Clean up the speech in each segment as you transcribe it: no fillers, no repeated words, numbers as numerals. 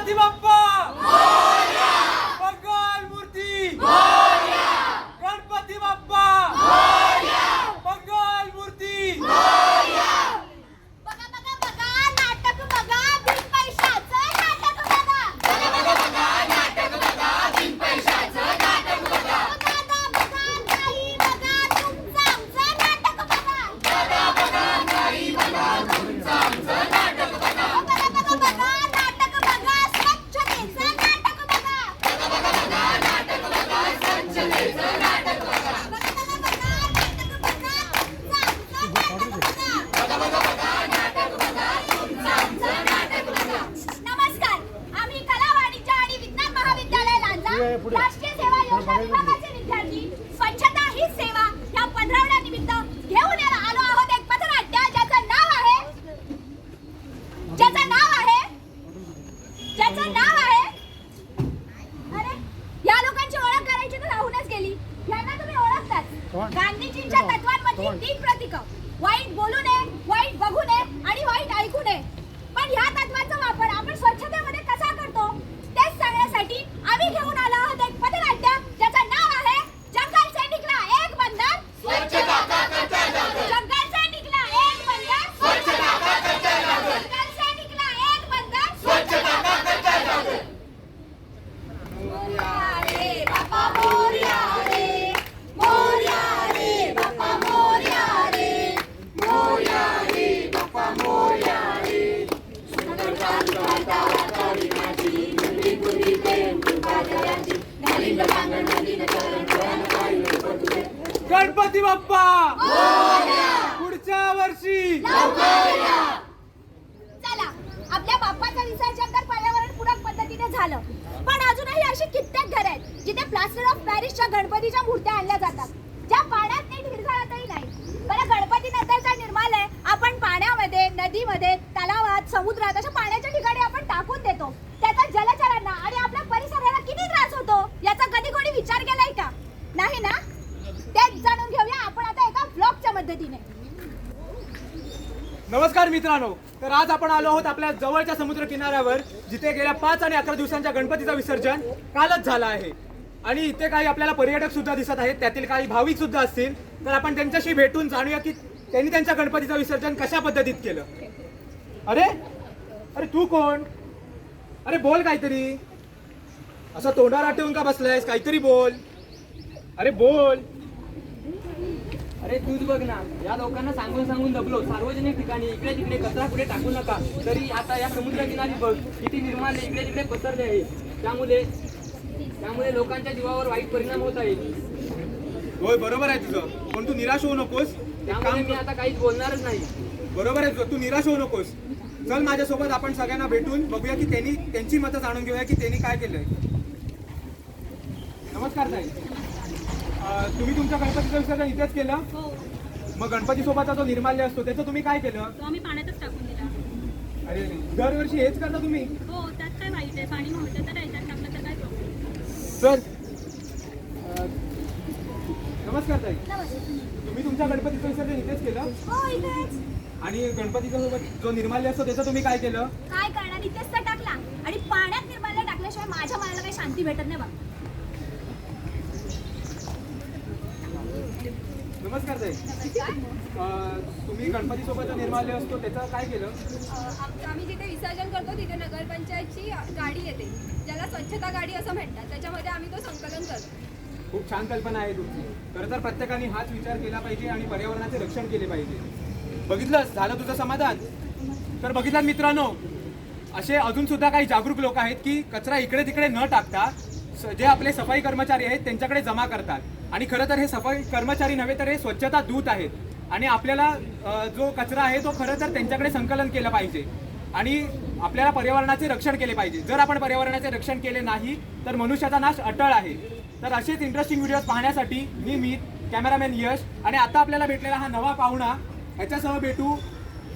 गणपती बाप्पा मोरया, मंगल मूर्ती मोरया, गणपती बाप्पा मोरया, मंगल मूर्ती मोरया. बघा बघा बघा नाटक बघा बिन पैशाचं नाटक बघा. बघा बघा बघा नाटक बघा बिन पैशाचं नाटक बघा. दादा बघा नाही बघा तुमचं आमचं नाटक बघा. दादा बघा नाही बघा तुमचं आमचं नाटक बघा. बघा बघा बघा नाटक बघा स्वच्छतेचं नाटक बघा. बघा बघा बघा नाटक बघा स्वच्छतेचं नाटक बघा. बघा बघा बघा नाटक बघा तुमचं आमचं नाटक बघा. बघा बघा बघा नाटक बघा तुमचं आमचं नाटक बघा. नमस्कार, आम्ही कला वाणिज्य आणि विज्ञान महाविद्यालय लांजा राष्ट्रीय सेवा योजना विभागाचे विद्यार्थी स्वच्छता ही सेवा या पंधरवड्यानिमित्त घेऊन आलो आहोत एक पथनाट्य ज्याचं नाव आहे अरे या लोकांची ओळख करायची तर राहूनच गेली. यांना तुम्ही ओळखताच. गांधीजींच्या तत्वांमधली तीन प्रतीकं: वाईट बोलू नये, वाईट बघू नये आणि वाईट ऐकू नये. पण ह्या तत्वांचा वापर आपण स्वच्छतेमध्ये कसा करतो तेच सांगण्यासाठी आम्ही घेऊन आलो आहोत एक पथनाट्य ज्याचं नाव आहे जंगल से निकला एक बंदर स्वच्छता का करता जागर. जंगल से निकला एक बंदर स्वच्छता का करता जागर. जंगल से निकला एक बंदर स्वच्छता का करता जागर. मोरया रे बाप्पा मोरया रे, मोरया रे बाप्पा मोरया रे, मोरया रे बाप्पा मोरया रे. गणपती बाप्पा पुढच्या वर्षी. चला, आपल्या बाप्पाचं विसर्जन तर पर्यावरणपूरक पद्धतीने झालं, पण अजूनही अशी कित्येक घरे आहेत जिथे प्लास्टर ऑफ पॅरिसच्या गणपतीच्या मूर्त्या आणल्या जातात, ज्या पाण्यात नीट विरघळतही नाही. बरं, गणपती नंतरचा निर्मालय आपण पाण्यामध्ये, नदीमध्ये, तलावात, समुद्रात अशा पाण्याच्या ठिकाणी आपण टाकून देतो. त्याचा जलचरांना आणि आपल्या परिसराला किती त्रास होतो याचा कधी कोणी विचार केलाय का? नाही ना? तेच जाणून घेऊया आपण आता एका ब्लॉगच्या मदतीने. नमस्कार मित्रांनो, तर आज आपण आलो आहोत आपल्या जवळच्या समुद्र किनाऱ्यावर, जिथे गेल्या 5 आणि 11 दिवसांच्या गणपतीचं विसर्जन कालच झालं आहे. आणि इथे काही आपल्याला पर्यटक सुद्धा दिसत आहेत, त्यातील काही भाविक सुद्धा असतील. तर आपण त्यांच्याशी भेटून जाणूया की त्यांनी त्यांच्या गणपतीचं विसर्जन कशा पद्धतीत केलं. अरे अरे तू कोण? अरे बोल काहीतरी. असं तोंडावर ठेवून का बसलायस? काहीतरी बोल. अरे बोल. अरे तूच बघ ना, या लोकांना सांगून सांगून दबलो. सार्वजनिक ठिकाणी इकडे तिकडे कचरा कुठे टाकू नका. तरी आता या समुद्र किनारी बघ किती निर्माल्य इकडे तिकडे पसरले आहे. त्यामुळे लोकांच्या जीवावर वाईट परिणाम होत आहे. होय, बरोबर आहे तुझं, पण तू निराश होऊ नकोस. त्यामुळे मी आता काहीच बोलणारच नाही. बरोबर आहे तुझं, तू निराश होऊ नकोस. चल माझ्यासोबत, आपण सगळ्यांना भेटून बघूया की त्यांची मतं जाणून घेऊया की त्यांनी काय केलंय. नमस्कार ताई, तुम्ही तुमच्या गणपतीचं विसर्जन इथेच केलं? हो, मग गणपती सोबतचा जो निर्माल्य असतो त्याचं तुम्ही काय केलं? तो आम्ही पाण्यातच टाकून दिला. अरे दरवर्षी हेच करता तुम्ही? हो, त्यात काय वाईट आहे? पाणी नव्हतं तर याच्यात टाकलं तर काय प्रॉब्लेम? सर नमस्कार ताई, नमस्ते. तुम्ही तुमच्या गणपतीचं विसर्जन इथेच केलं? हो, इथेच. आणि गणपतीच्या सोबत जो निर्माल्य असतो त्याचं तुम्ही काय केलं? काय करणार, इथेच तर टाकला. आणि पाण्यात निर्माल्य टाकल्याशिवाय माझ्या मनाला काही शांती भेटत नाही बघ. नमस्कार ताई, तुम्ही गणपती सोबत निर्माल्य असतो त्याचं काय केलं? आम्ही जिथे विसर्जन करतो तिथे नगरपंचायतची गाडी येते, ज्याला स्वच्छता गाडी असं म्हणतात. त्याच्यामध्ये आम्ही तो संकलन करतो. खूप छान कल्पना आहे तुमची. खरं तर प्रत्येकाने हाच विचार केला पाहिजे आणि पर्यावरणाचे रक्षण केले पाहिजे. बघितलंच, झालं तुझं समाधान? तर बघितलं मित्रांनो, असे अजून सुद्धा काही जागरूक लोक आहेत की कचरा इकडे तिकडे न टाकता जे आपले सफाई कर्मचारी आहेत त्यांच्याकडे जमा करतात. आणि खरं तर हे सफाई कर्मचारी नव्हे तर हे स्वच्छता दूत आहेत. आणि आपल्याला जो कचरा आहे तो खरं तर त्यांच्याकडे संकलन केलं पाहिजे आणि आपल्याला पर्यावरणाचे रक्षण केले पाहिजे. जर आपण पर्यावरणाचे रक्षण केले नाही तर मनुष्याचा नाश अटळ आहे. तर असेच इंटरेस्टिंग व्हिडिओज पाहण्यासाठी मी कॅमेरामॅन यश आणि आता आपल्याला भेटलेला हा नवा पाहुणा, ह्याच्यासह भेटू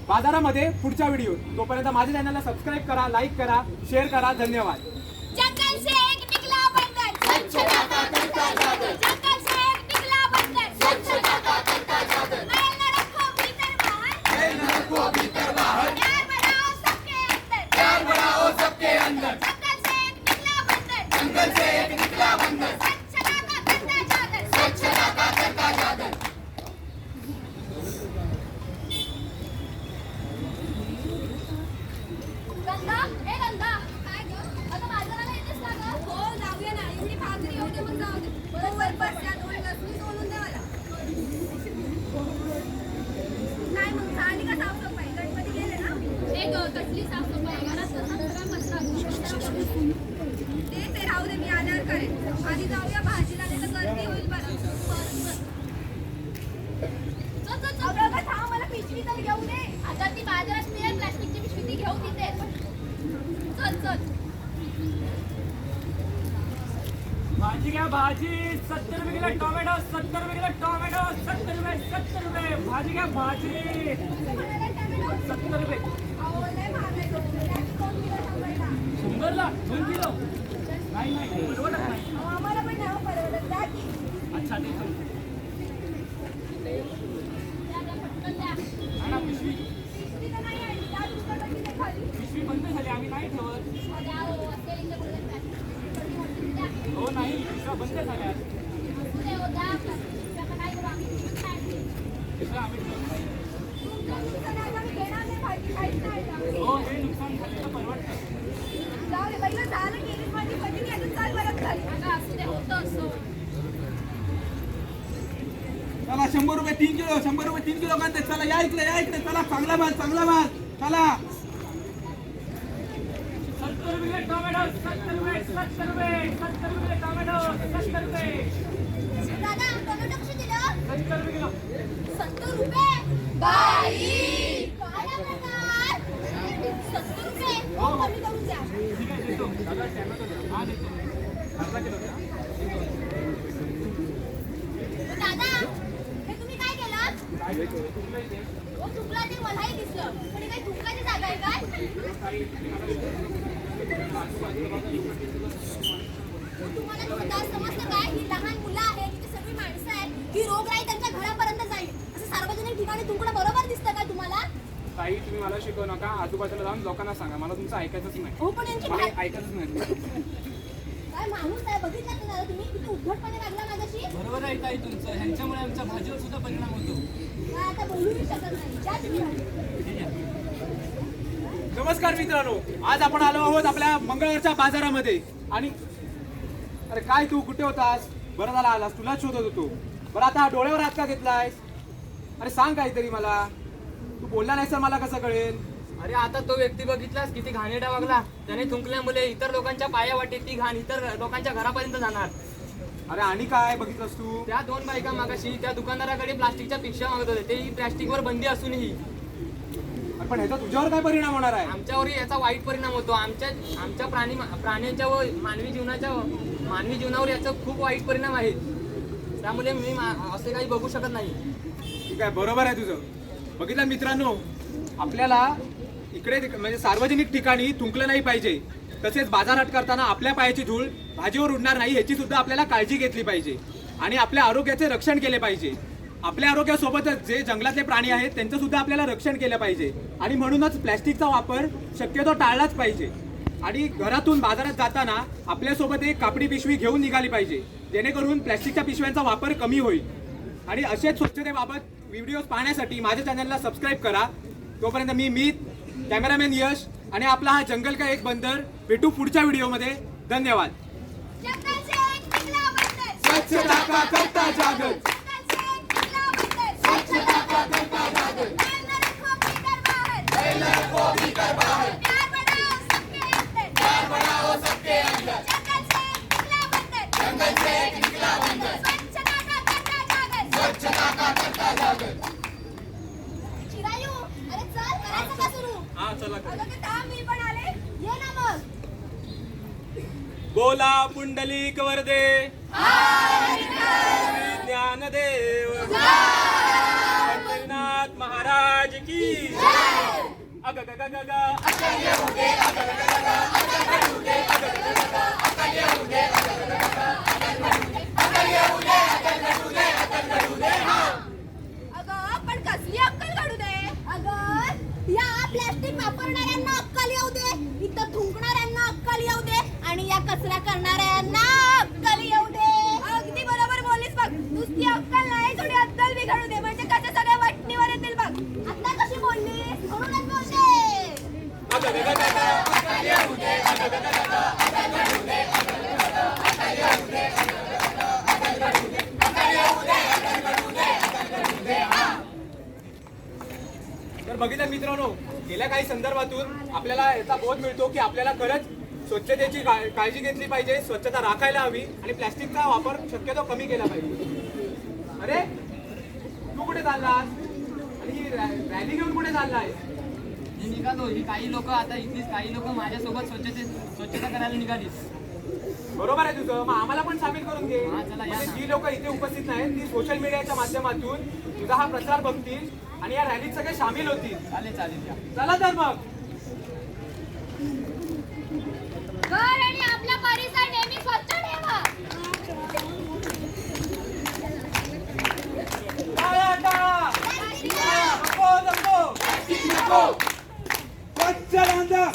बाजारामध्ये पुढच्या व्हिडिओ. तोपर्यंत माझ्या चॅनलला सबस्क्राईब करा, लाईक करा, शेअर करा. धन्यवाद. जंगल से एक निकला बंदर स्वच्छता का करता जागर. जंगल से एक निकला बंदर स्वच्छता का करता जागर. मैल न रखो भीतर बाहर, मैल न रखो भीतर बाहर. प्यार बढ़ाओ सबके अंदर, प्यार बढ़ाओ सबके अंदर. गंगा ए गंगा काय ग अगं बाजाराला येतेस का ग हो जाऊया ना एवढी भाकरी येऊ दे मग जाऊ दे बरोबर बस या 2 लसणी सोलून दे मला काय मग झाली का साफसफाई गणपती गेले ना ए ग कसली साफसफाई घरात तसा सगळा कचरा ते राहू दे मी आल्यावर करेन आधी जाऊया भाजीला नाही तर गर्दी होईल बरं अगं थांब मला पिशवी तर घेऊ दे आता ती बाजारात मिळेल प्लास्टिकची पिशवी ती घेऊ तिथे चल चल भाजी घ्या भाजी 70 रुपये किलो टोमॅटो 70 रुपये किलो टोमॅटो 70 रुपये भाजी घ्या भाजी 70 रुपये अहो लय महाग आहे तो. त्याची 2 किलो शंभरला. 100ला 2 किलो नाही परवडत नाही अहो, आम्हाला पण नाही परवडत द्या की अच्छा ते आणा पिशवी पिशवी तर नाही आणली त्या दुकानात तिथे खाली पिशवी बंद झाली आम्ही नाही ठेवत हो नाही पिशव्या बंद झाल्या पिशव्या आम्ही ठेवत नाही. तुमच्या दुकानात आम्ही घेणार नाही भाजी खायची नाही का? हो हे नुकसान झालं तर परवडतं जाऊ दे बाईला झालं गेली माझी पती की अजून चाल परत खाली असू दे होतं असं चला 100 रुपये 3 किलो 100 रुपये 3 किलो कांदे चला या इकडे चला चांगला माल चला 70 रुपये टोमॅटो 70 रुपये टोमॅटो 70 रुपये दादा टोमॅटो कशी दिलं 70 रुपये किलो 70 रुपये बाई काय आहे प्रकार 70 रुपये हो कमी करून द्या ठीक आहे देतो दादा टोमॅटो द्या हा देतो अर्धा किलो द्या दादा हे तुम्ही काय केलं काय देतो तुमचं इथे हो चुकला ते मलाही दिसलं पण हे काही चुकाची जागा आहे काय तुम्हाला तुमचा समजतं काय ही लहान मुलं आहेत ही सगळी माणसं आहेत ही रोगराई त्यांच्या घरापर्यंत जाईल असं सार्वजनिक ठिकाणी तुमकडे बरोबर दिसतं का तुम्हाला ताई तुम्ही मला शिकवू नका आजूबाजूला जाऊन लोकांना सांगा मला तुमचं ऐकायचंच नाही हो पण यांची मला भा- ऐकायचंच नाही काय माणूस आहे बघितलं ना दादा तुम्ही किती उद्धटपणे वागला माझ्याशी बरोबर आहे ताई तुमचं ह्यांच्यामुळे आमच्या भाजीवर सुद्धा परिणाम होतो काय आता बोलूही शकत नाही द्या तुम्ही भाजी. नमस्कार मित्रांनो आज आपण आलो आहोत आपल्या मंगळवारच्या बाजारामध्ये आणि अरे काय तू कुठे होतास बरं झाला आलास तुलाच शोधत होतो बरं आता डोळ्यावर हात का घेतलायस अरे सांग काहीतरी मला तू बोलला नाही सर मला कसं कळेल अरे आता तो व्यक्ती बघितलास किती घाणेरडा वागला त्याने थुंकल्यामुळे इतर लोकांच्या पाया वाटेल ती घाण इतर लोकांच्या घरापर्यंत जाणार अरे आणि काय बघितलंस तू त्या 2 बायका मागाशी त्या दुकानदाराकडे प्लास्टिकच्या पिशव्या मागत होते तेही प्लास्टिकवर बंदी असूनही अरे पण ह्याचा तुझ्यावर काय परिणाम होणार आहे आमच्यावरही याचा वाईट परिणाम होतो आमच्या प्राण्यांच्या व मानवी जीवनावर याचा खूप वाईट परिणाम आहे त्यामुळे मी असे काही बघू शकत नाही ठीक आहे बरोबर आहे तुझं बघितलं मित्रांनो आपल्याला इकडे म्हणजे सार्वजनिक ठिकाणी थुंकलं नाही पाहिजे तसेच बाजारहाट करताना आपल्या पायाची धूळ भाजीवर उडणार नाही याची सुद्धा आपल्याला काळजी घेतली पाहिजे आणि आपल्या आरोग्याचे रक्षण केले पाहिजे आपल्या आरोग्यासोबतच जे जंगलातले प्राणी आहेत त्यांचं सुद्धा आपल्याला रक्षण केलं पाहिजे आणि म्हणूनच प्लॅस्टिकचा वापर शक्यतो टाळलाच पाहिजे आणि घरातून बाजारात जाताना आपल्यासोबत एक कापडी पिशवी घेऊन निघाली पाहिजे जेणेकरून प्लॅस्टिकच्या पिशव्यांचा वापर कमी होईल आणि असेच स्वच्छतेबाबत व्हिडिओज पाहण्यासाठी माझ्या चॅनलला सबस्क्राईब करा तोपर्यंत मी कॅमेरामॅन यश आणि आपला हा जंगल का एक बंदर भेटू पुढच्या व्हिडिओमध्ये धन्यवाद जगाचे एक पिकला बंदर. स्वच्छता का करता जागृत जगाचे एक पिकला बंदर. स्वच्छता का करता जागृत. पैर न रखो भीतर बाहर. प्यार बढ़ाओ सबके अंदर. जगाचे एक पिकला बंदर. स्वच्छता का करता जागृत. चिरायू, अरे चल करायचं का सुरू हा चला अगं ते थांब मी पण आले ये ना मग बोला पुंडलिक वरदे ज्ञानदेव पंढरीनाथ महाराज की अग ग ग ग ग अगं पण कसली अक्कल काढू दे अगं या प्लास्टिक वापरणाऱ्यांना अक्कल येऊ दे इथं थुंकणाऱ्यांना अक्कल येऊ दे आणि या कचरा करणाऱ्यांना अक्कल येऊ दे अगदी बरोबर बोललीस बघ नुसती अक्कल नाही थोडी अक्कल बी काढू दे म्हणजे कसे सगळ्या वाटणीवर येतील बघ आता कशी बोललीस म्हणूनच बोलते अग ग ग ग तर बघितलं मित्रांनो, गेल्या काही संदर्भातून आपल्याला याचा बोध मिळतो की आपल्याला खरंच स्वच्छतेची काळजी घेतली पाहिजे, स्वच्छता राखायला हवी आणि प्लॅस्टिकचा वापर शक्यतो कमी केला पाहिजे. अरे तू कुठे चाललास आणि ही रॅली घेऊन कुठे चाललाय? मी निघालो, ही काही लोक आता इथलीच काही लोक माझ्यासोबत स्वच्छता करायला निघाली. बरोबर आहे तुझं, मग आम्हाला पण सामील करून घे. हा, चला, या म्हणजे ना. जी लोक इथे उपस्थित नाहीत ती सोशल मीडियाच्या माध्यमातून तुझा हा प्रचार बघतील आणि या रॅलीत सगळे सामील होतील. चालेल चालेल या. चला तर मग. घर आणि आपला परिसर नेहमी स्वच्छ ठेवा. टाळा, टाळा. नको, नको. स्वच्छ बांधा.